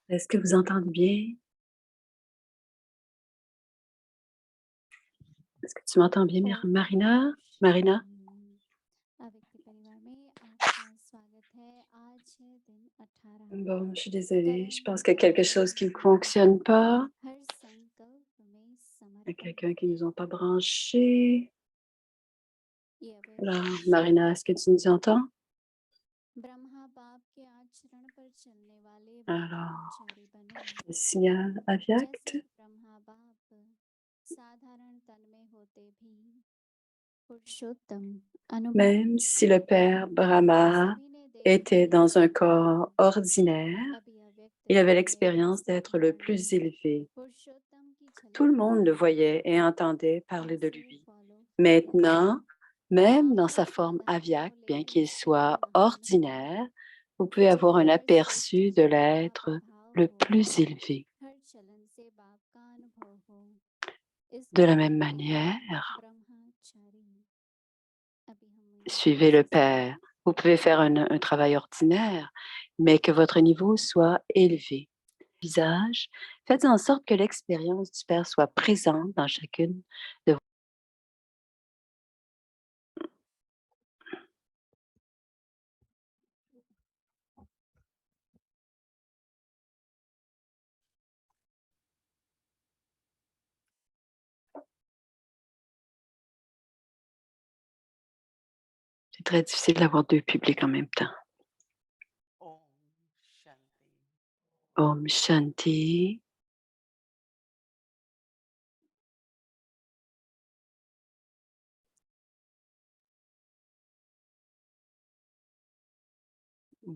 Est-ce que vous entendez bien? Est-ce que tu m'entends bien, ओम Marina? Marina? शांति व्यक्ति परिवार में आपका स्वागत है। आज है दिन 18। Bon, je suis désolée. Je कर्म pense qu'il y a quelque chose qui ne फल fonctionne pas. हर संकल्प में Il y a समर्पण। quelqu'un qui ne nous a pas branché. ये Alors, अव्यक्त Marina, est-ce que tu nous entends? Brahma बाप के आचरण पर चलने वाले Alors, ब्रह्मचारी बने। le signal जैसे aviact. ब्रह्मा बाप साधारण तन में होते भी पुरुषोत्तम अनुभव Même si होते। le Père Brahma सभी ने देखा était dans un corps कि ordinaire, अभी अव्यक्त il avait रूप में l'expérience d'être le साधारण plus élevé. पुरुषोत्तम की Tout झलक le monde le दिखती है। voyait et entendait parler de ऐसे lui. Follow follow Maintenant, même आप dans भी sa forme साधारण हो aviaque, bien लेकिन qu'il स्वयं soit महान हो। ordinaire, vous pouvez avoir un जिनके सृष्टि aperçu de शक्ति का l'être प्रभाव le हो, plus élevé. हर चलन से बाप का अनुभव हो, इस De la भाव même में manière, ब्रह्मचारी। अभी हम यहाँ suivez le कोशिश Père. करें Vous pouvez faire un travail ordinaire, mais que votre niveau soit élevé. Visage, faites en sorte que l'expérience du Père soit présente dans chacune de vos. C'est très difficile d'avoir deux publics en même temps. Om Shanti. Om Shanti.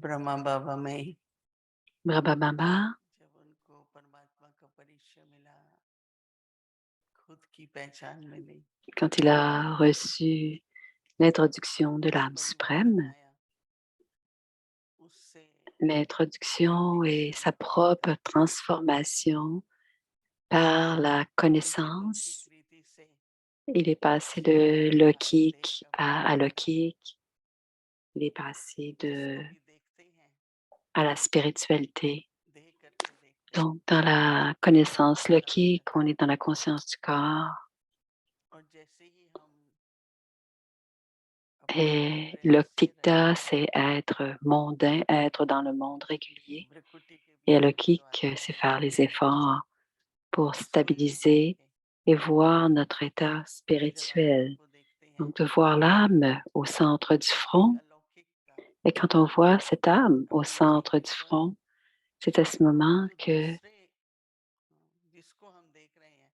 Brahma बाबा में Brahma Baba, जब उनको परमात्मा का परिचय मिला, खुद की पहचान मिली, quand il a reçu l'introduction de l'âme परिवर्तन suprême, आया, उससे l'introduction et sa propre transformation par la उनकी connaissance. लौकिक रीति से Il est passé de शारीरिक ध्यान देह lokik का à परिचय मिला, alokik. Il est passé जिसको भी देखते हैं à la spiritualité. देह करके देखते हैं, Donc, dans la connaissance lokik, on est dans la conscience du corps. और जैसे ही हम अपने Et प्रयास से l'oktikta, रहते हैं, c'est être mondain, être dans le monde régulier. भ्रिकुटी के Et बीच में जो alokik, आता c'est है, faire les efforts pour उसको ही देख stabiliser करके et voir notre état जब आत्मा spirituel. को देखते हैं, Donc, de voir l'âme au centre du तो एक front. अलौकिकता, Et quand on voit cette âme au अपने centre जीवन du पर front, c'est à ce moment जो दूसरे जिसको हम देख रहे हैं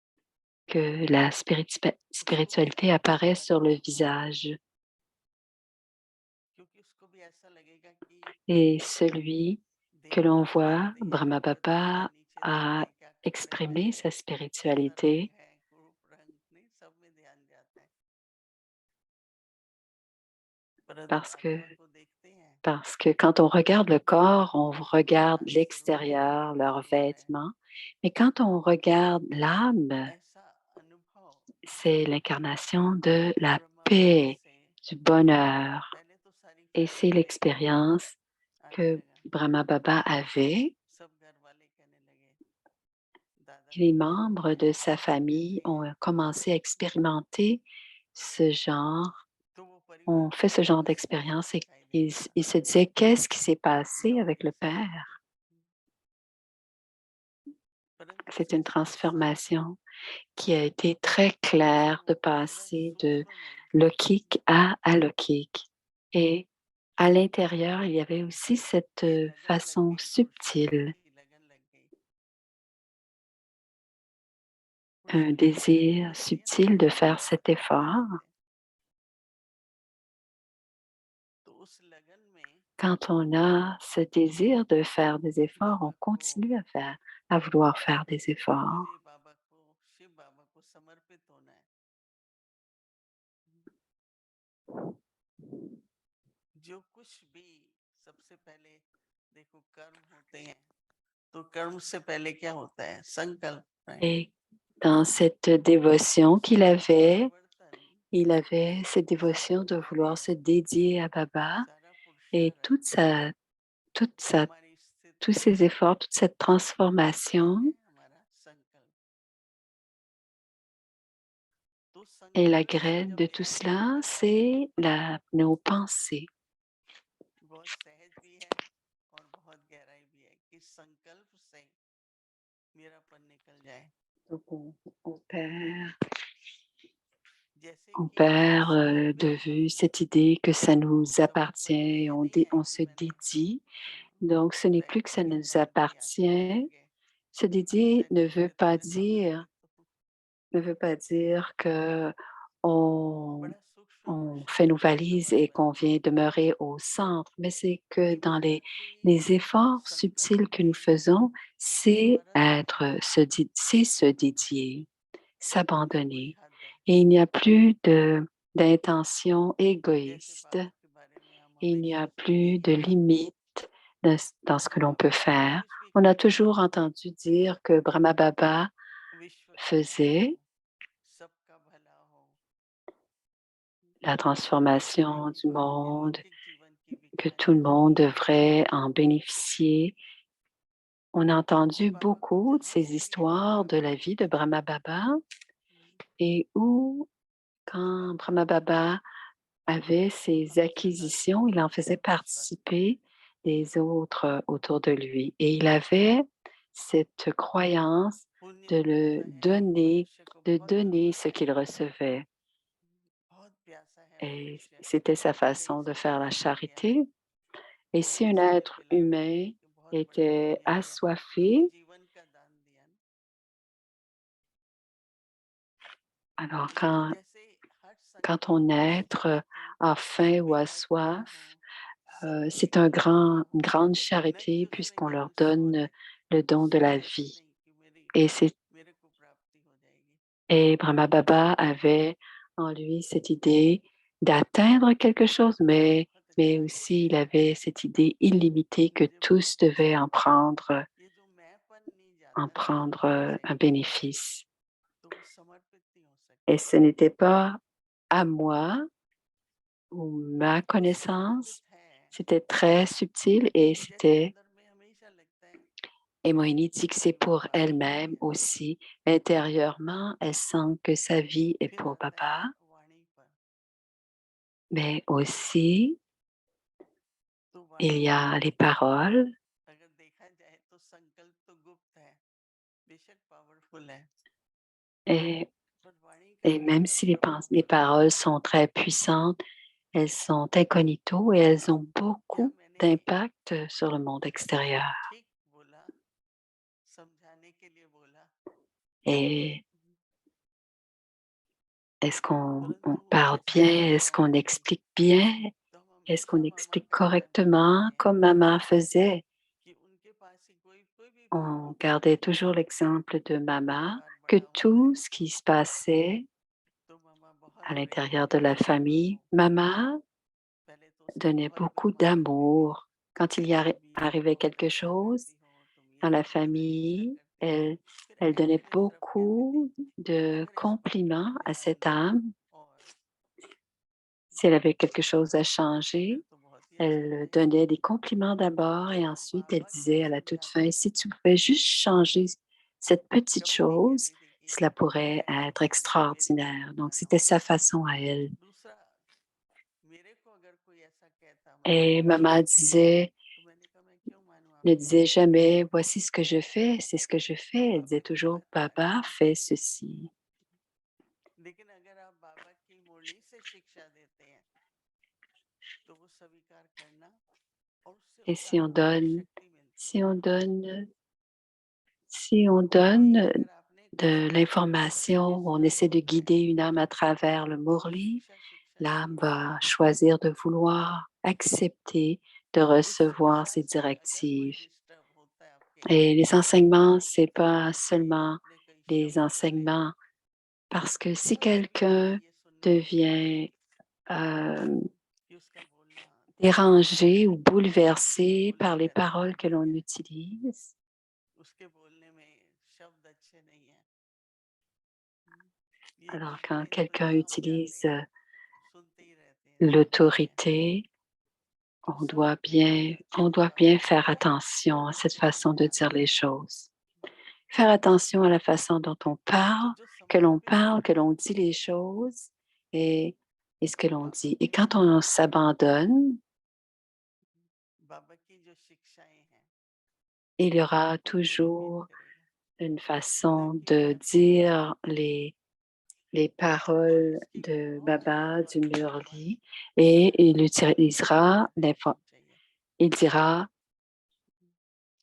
que la उसको भी spiritualité अपना apparaît sur le अनुभव होगा, visage. क्योंकि उसको भी ऐसा लगेगा कि Et celui que देह l'on ऊपर voit, दिखती है, Brahma ऊपर दिखता है, Baba, नीचे दिखता a है, क्या कर रहे हैं, exprimé sa कैसा रंग spiritualité है, रूप रंग नहीं, सब में ध्यान जाता है, परंतु parce que, आत्मा को देखते हैं parce que quand on regarde le corps, on regarde क्या स्वरूप l'extérieur, धारण leurs किया है, vêtements. Mais quand on regarde l'âme, ऐसा अनुभव c'est l'incarnation de la Brahma बाबा paix, से du bonheur. पहले तो सारी Et c'est फैमिली l'expérience आने que लगा, Brahma Baba avait. सब घर वाले कहने लगे, दादा Les कहते हैं, membres de sa ऐसे famille कैसे ont है, commencé à expérimenter ce genre, तो वो ont fait परिवर्तन ce genre उनको स्पष्ट d'expérience et दिखाई ils, देने ils लगा, se disaient qu'est-ce qui s'est passé avec le लौकिक से Père? परंतु C'est उसका une साफ साफ transformation qui a été très claire de जो अंदर passer de सूक्ष्म में lokik à alokik. Et à l'intérieur, il y avait aussi cette ये लगन लग façon गई, subtile, पुरुषोत्तम की लगन लग गई, un पुरुषोत्तम की लगन désir लगती है ना, subtil जब de हम faire प्रयास cet करते effort. रहते हैं, तो उस लगन में Quand on a ce désir de faire des efforts, on बाबा को continue à vouloir faire des मुझे efforts. बाबा को शिव बाबा को समर्पित होना है, जो कुछ भी सबसे पहले देखो कर्म होते हैं, तो कर्म से पहले क्या होता है, संकल्प, right? Et dans cette dévotion qu'il सारा avait, परिवर्तन, il avait cette dévotion सारा de vouloir कार्य, se dédier à Baba सारा et पुरुषार्थ toute sa हमारी tous ces efforts, toute cette transformation है हमारा संकल्प। तो et la संकल्प से graine जब de tout ध्यान cela, करता है c'est nos pensées. बहुत सहज भी है और बहुत गहराई भी है कि संकल्प से मेरापन निकल जाए। Donc, on perd, जैसे on कि perd de will vue power cette idée que ça nous सबसे पहले appartient, ये नहीं है on कि se मैंने dédie. Donc, ce n'est plus que ça practical nous life में आके देख appartient. के Se dédier सेट कर लिया तो मैं समाधि तो ne veut pas dire que on, बड़ा सूक्ष्म on fait nos शांत valises वातावरण et qu'on बनता है vient demeurer au centre, mais c'est que कि dans प्रकृति les efforts संकल्प subtils que nous में faisons, c'est हमारा साथ c'est se dédier, फिर कोई s'abandonner. हद है Et il n'y a plus d'intention जैसे égoïste बाबा के बारे में हम et il n'y हमेशा a सुनते plus ही de आए हैं limite dans ce कि que l'on peut बाबा जो faire. कुछ भी On a करते toujours हैं entendu dire que Brahma Baba विश्व कल्याण faisait हो सबका भला हो la सबके transformation du monde, लौकिक जीवन की que विज्ञान tout le की monde दुनिया devrait en bénéficier. On a कि entendu बाबा को beaucoup de जहाँ ces से भी ये histoires de la प्राप्ति vie de होती Brahma है Baba et où, तो quand बाबा Brahma Baba avait ses हमेशा साथ acquisitions, होते il en हैं faisait विश्वास participer les autres autour de lui. Et il avait cette croyance पुण्य de ऐसा है मनुष्य को de बहुत donner ce भाता है qu'il recevait. बहुत प्यासा है Et मनुष्य c'était sa कई façon de faire जन्मों la में लग गया है charité. Et तो si un इसीलिए être पिलाते हैं humain कि बहुत बड़ा était पुण्य किया क्योंकि assoiffé, जीवन का दान दिया ना alors तो जैसे हर quand संकल्प ton की être शुरुआत a faim ou a पिता की ना हो soif, सबकी c'est ना une हो grande नहीं charité उसमें puisqu'on कि leur हम donne le don de la स्वार्थ vie. नहीं कि Et, मेरे को प्राप्ति हो जाएगी et Brahma Baba avait en lui cette idée d'atteindre quelque chose, बहुत mais अच्छा है aussi il avait cette idée illimitée que मुझे tous बहुत devaient अच्छा लगा ये जो मैंपन नहीं en जाता ना prendre अंदर से un bénéfice. तो वो समर्पित नहीं हो Et सकता ce n'était pas à moi ou ma वो समर्पित connaissance, है c'était très subtil et जैसे c'était, अंदर में हमेशा लगता है et Moïni dit que c'est pour बाबा के elle-même लिए aussi. Intérieurement, elle sent que sa vie est फिर pour आता है Baba, वाणी पर mais aussi तो il वाणी y में a les paroles अगर देखा जाए तो संकल्प तो गुप्त है बेशक पावरफुल है et, पर वाणी का et même माध्यम si les प्रभावशाली है paroles sont très puissantes, elles sont incognito et elles ont क्या beaucoup मैंने d'impact sur le monde extérieur. ठीक बोला समझाने के लिए बोला Et est-ce on परंतु parle ऐसा bien? Est-ce अनुभव qu'on explique bien? तो हम Est-ce qu'on हमेशा मामा explique का स्मरण करते correctement हैं comme maman faisait? कि उनके पास ही कोई भी बात On होती gardait थी toujours l'exemple de maman, परिवार que बड़ा होता tout है ce qui se passait तो मामा बहुत à प्रेम l'intérieur de la स्नेह famille, maman पहले तो उसमें donnait बहुत beaucoup व्यवहार करती थी d'amour. Quand il y तुम ये arrivait बहुत quelque अच्छा chose करती हो तुम dans ये la बहुत अच्छा famille, करते हो फिर elle donnait ऐसे द्रव्य भी beaucoup देती थी de अगर इस बात को compliments मैंने à cette समझा âme. और Si elle avait quelque chose à changer, फिर तो बहुत ही अच्छा हो elle जाएगा donnait des compliments d'abord et देखो ensuite elle बाबा क्या disait à la toute fin, समझाती si हैं tu pouvais juste changer cette petite कभी नहीं chose, कहती थी कि cela pourrait ऐसे être करना मेरी बात extraordinaire. को Donc मानो c'était sa façon à elle. दूसरा मेरे को अगर कोई ऐसा कहता मामा Et maman disait, तो मैंने कहा मैं क्यों मानूं ne आपकी disait बात jamais, voici ce que je fais, c'est ce que je fais. Elle बाबा disait ने toujours, बताया Baba fait ceci. लेकिन अगर आप बाबा की मुरली से शिक्षा देते हैं तो वो स्वीकार करना और उससे Et उदाहरण शक्ति मिलती si है on donne, si on वही donne अगर आपने de दूसरों को l'information, इस on essaie बात de को guider une âme à travers le तो वो Murli, शिक्षा l'âme नहीं va होगी choisir de vouloir accepter de उस recevoir शिक्षा ces से अगर कोई directives. डिस्टर्ब होता है आपके Et les enseignements, c'est pas कि seulement आपने कई les शब्द बोले enseignements, parce que si बहुत जरूरी है quelqu'un ये सुनना devient कि उसका बोलना dérangé ou उसके bouleversé par बोलने les में paroles राग que नहीं l'on है utilise, उसके बोलने में शब्द अच्छे नहीं है ये alors quand चीजें quelqu'un सुनना हम चाहते utilise हैं सुनते ही रहते हैं सुनते ही हैं l'autorité, on doit bien faire attention à cette façon de dire les choses. Faire attention à la façon dont on parle, que l'on dit les choses et, et ce que l'on dit. Et quand on s'abandonne, बाबा की जो शिक्षाएं हैं il y aura उनको repeat toujours करेगा une न façon कि de हर समय dire les और paroles इसकी de बहुत Baba जरूरत du है हमारी Murli et संकल्पों से पहले होनी चाहिए il dira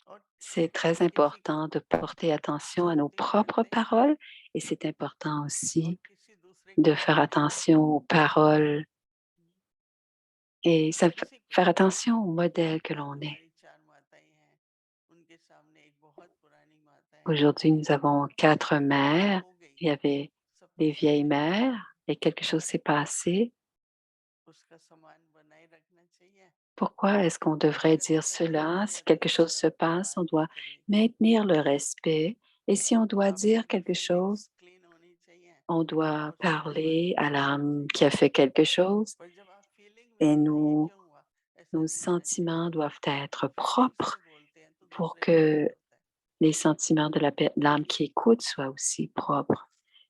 और c'est très किसी important de porter attention à nos जानते propres जानते paroles et c'est important और aussi किसी दूसरे de को faire जानते attention जानते aux paroles et किसी को faire attention au modèle que आज l'on est. हमारी चार माताएं हैं उनके सामने एक बहुत पुरानी माता है Aujourd'hui, nous avons 4 वो mères. खो गई Il y avait सबके des vieilles सामने खो गई mères et quelque chose s'est passé. उसका सम्मान बनाए रखना चाहिए Pourquoi est-ce qu'on devrait अगर dire ऐसा नहीं cela? Si quelque करेगा chose अगर se अपनी passe, बात on नहीं doit करेगा maintenir le respect. Et si on doit आपकी dire भी quelque chose, फीलिंग्स क्लीन होनी चाहिए on doit और सामने वाले parler की à भी होनी l'âme qui चाहिए a fait quelque chose पर जब आप फीलिंग में et होता है ये क्यों हुआ ऐसा nos नहीं होना चाहिए sentiments doivent être फीलिंग से propres बोलते हैं तो pour दूसरे को que हर्ट होता है les sentiments de l'âme qui écoute soient aussi propres.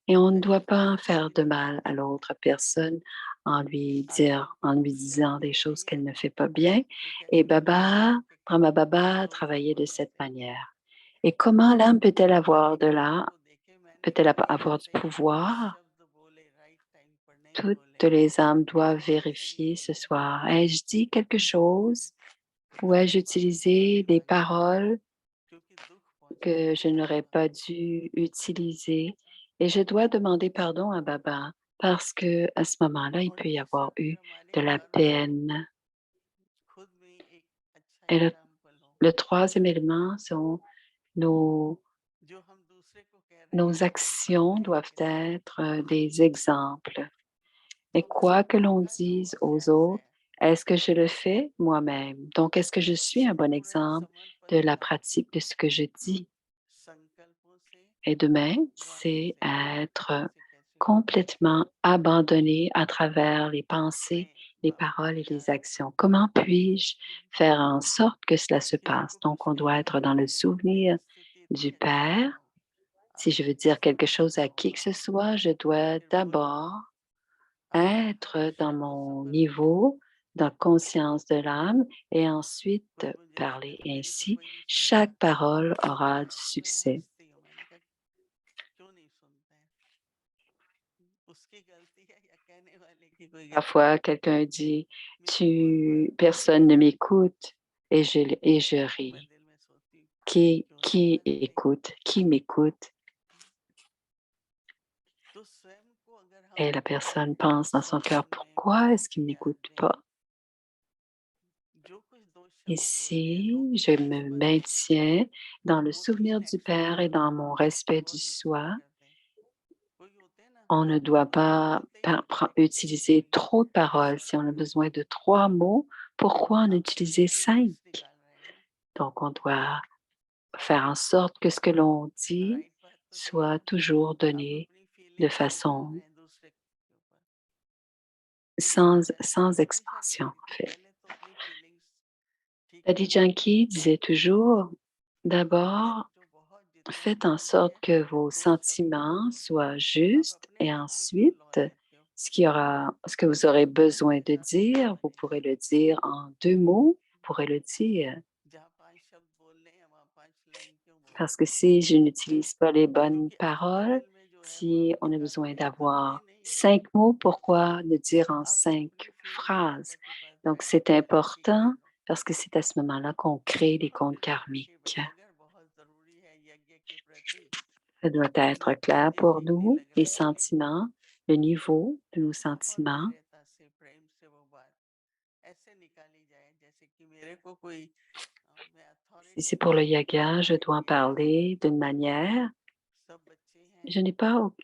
Et on ne doit pas faire de mal à l'autre personne आज हम en lui शेयर disant भी des हो choses रही है qu'elle ne fait pas bien. तो Et कहते हैं कि Baba, आत्मा के Brahma कान Baba खोल के travaillait de बोलने cette चाहिए manière. Et comment l'âme peut-elle avoir de एक là, को देखे मैंने peut-elle कई avoir du ऐसे pouvoir? शब्द बोले राइट टाइम पर नहीं Toutes बोले les âmes doivent कैसे नहीं vérifier ce बोले soir. Ai-je dit quelque chose ou ai-je ताकि बाबा की utilisé des कृपा की paroles क्योंकि दुख पहुंचाने que je वाला n'aurais बाबा pas dû utiliser et je dois demander pardon à Baba parce que à ce moment-là, il और peut y तीसरा avoir eu फिर हमारे de la कर्म peine. खुद में एक अच्छा Et एग्जाम्पल हो le troisième élément sont nos, जो हम दूसरे को कह रहे हैं nos वो हम कर actions रहे हैं doivent कि नहीं être des exemples. तो Et quoi que l'on आपका जो dise aux सेंस है autres, est-ce que je le fais moi-même? Donc, est-ce que je suis un उसको bon पूरा exemple de समर्पण la बनाना pratique de ce que je dis? संकल्पों से Et demain, वाणी c'est से être कैसे कैसे बोलना है complètement abandonné à travers les मैं pensées, les बाबा को paroles et les याद actions. Comment puis-je faire en sorte que cela se किसी passe? को Donc, कुछ on नहीं doit être बोलना dans le लेकिन मेरी souvenir स्थिति du इतनी अच्छी ना Père. हो Si je आपकी veux dire quelque chose à संकल्पना qui हो que ce soit, je dois फिर बोलो d'abord अपने हर être dans शब्द mon समर्पित हो niveau de conscience de l'âme et ensuite कोई मुझे कहता parler. है Et मेरी तो ainsi, कोई नहीं सुनता chaque parole aura du मैं succès. हंसती हूँ मैंने कहा क्यों नहीं सुनते हैं उसकी गलती है या कहने वाले की कोई गलती Parfois, है quelqu'un dit, मेरी बहुत बार personne ne m'écoute et je मैं ris. दिल में सोचती हूँ क्यों नहीं Qui मानते écoute? Qui m'écoute? तो स्वयं को अगर Et हम la personne pense dans son cœur, सम्मान में pourquoi est-ce qu'il ne प्यार m'écoute में pas? जो कुछ दो शब्द बोलते हैं Ici, रोक je के me स्मरण में maintiens dans le वो तीन souvenir du action Père et बहुत dans mon respect du बहुत नुकसान soi. करते हैं कोई होते हैं ना On ne doit दो शब्द pas बोलते ही utiliser trop de paroles. Si on a besoin de 3 mots, pourquoi en आप अपनी utiliser 5? फीलिंग्स निकाल रहे हैं Donc, on doit faire en sorte que ce que l'on dit right बात तो यही है soit toujours आप donné अपनी de फीलिंग्स निकाल façon रहे हैं दूसरे के ऊपर डैडी sans जानकी हमेशा expansion, कहती en थी fait. पहले तो अपनी फीलिंग्स ठीक Daddy करो Yankee disait toujours, फिर d'abord, जो बहुत जितने faites en जरूरी sorte है que vos दो शब्द sentiments बोलो soient आप justes अपने et आप में क्यों लॉ ensuite, लेते हो ce que vous aurez वो besoin मेरे de साथ होने dire, vous वाली pourrez नहीं le dire en 2 mots, vous pourrez le dire. जहाँ पांच शब्द बोलने हैं वहाँ पांच लाइन क्यों Parce बोलनी que है si je n'utilise pas les bonnes क्योंकि आपके paroles, दिल में जो है वो si on आपके a पास besoin कोई कमजोरी d'avoir नहीं है 5 mots, pourquoi le dire en आप cinq अपनी फीलिंग्स बाबा phrases? के पास Donc, जाके c'est कहकर ठीक कर important लो parce que c'est à ce moment-là qu'on crée des comptes कि karmiques. अगर बहुत जरूरी है यज्ञ के प्रति Ça doit तो être नीचे clair से pour डीपली nous, les लगना पड़ेगा sentiments, le niveau de nos बहुत sentiments. धैर्यता से प्रेम से वो बात ऐसे निकाली जाए जैसे कि मेरे को कोई मैं Si c'est authority pour le नहीं हूँ yoga, je dois en कि parler d'une manière. सब बच्चे हैं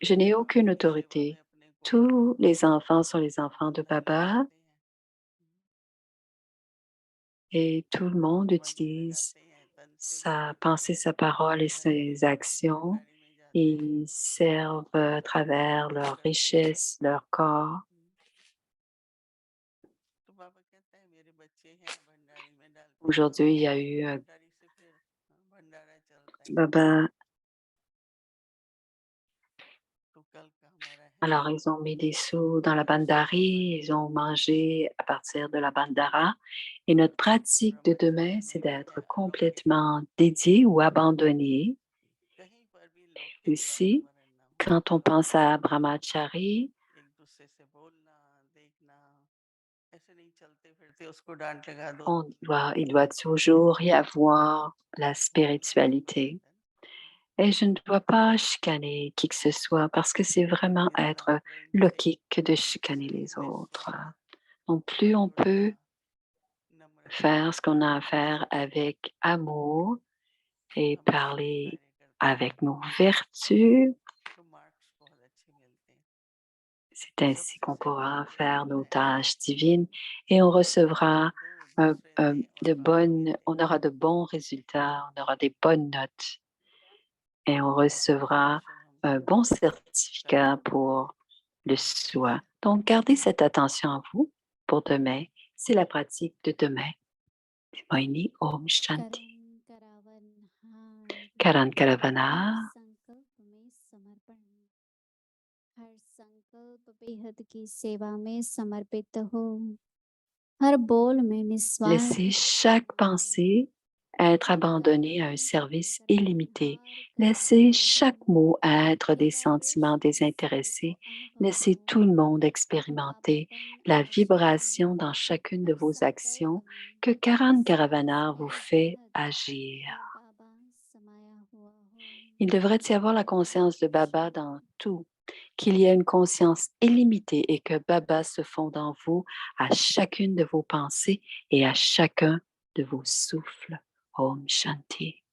Je n'ai aucune उनकी सेवा में autorité. अपने को Tous les enfants sont les enfants de धन्य Baba मानते हैं et tout le monde मन से utilise लगाते हैं तन से भी sa करते pensée, हैं sa parole et धन की ses संपत्ति actions. गाड़ी में जाते हैं Ils servent à travers सब leur करते हैं richesse, leur corps. तो बाबा कहता है मेरे बच्चे हैं Aujourd'hui, il y a eu Bhandari से फिर भंडारा चलता है Baba. तो कल का हमारा है Alors, ils ont mis des sous dans la bandari, ils ont mangé à partir de la bandara. Et notre pratique de demain, c'est d'être complètement dédié ou abandonné. कहीं पर भी लौकिक Aussi, वातावरण ना हो quand on pense à Brahmachari, एक दूसरे से बोलना देखना ऐसे नहीं चलते फिरते उसको डांट लगा दो il doit toujours y avoir la spiritualité. Et je ne dois pas chicaner qui que ce soit parce que c'est vraiment être logique de chicaner les autres. Donc, plus on peut faire ce qu'on a à faire avec amour et parler avec nos vertus, c'est ainsi qu'on pourra faire nos tâches divines et on recevra on aura de bons résultats, on aura des bonnes notes et on recevra un bon certificat pour le soi. Donc, gardez cette attention à vous pour demain. C'est la pratique de demain. Moini Om Shanti. Karan Karavana. संकल्प में समर्पण हर संकल्प बेहद की सेवा में समर्पित हो हर बोल में निस्वार्थ Laissez chaque pensée être abandonnée à un service illimité. Laissez chaque mot être des sentiments désintéressés. Laissez tout le monde expérimenter la vibration dans chacune de vos actions que Karan Karavana vous fait agir. Il devrait y avoir la conscience de Baba dans tout, qu'il y a une conscience illimitée et que Baba se fonde en vous à chacune de vos pensées et à chacun de vos souffles. Om Shanti.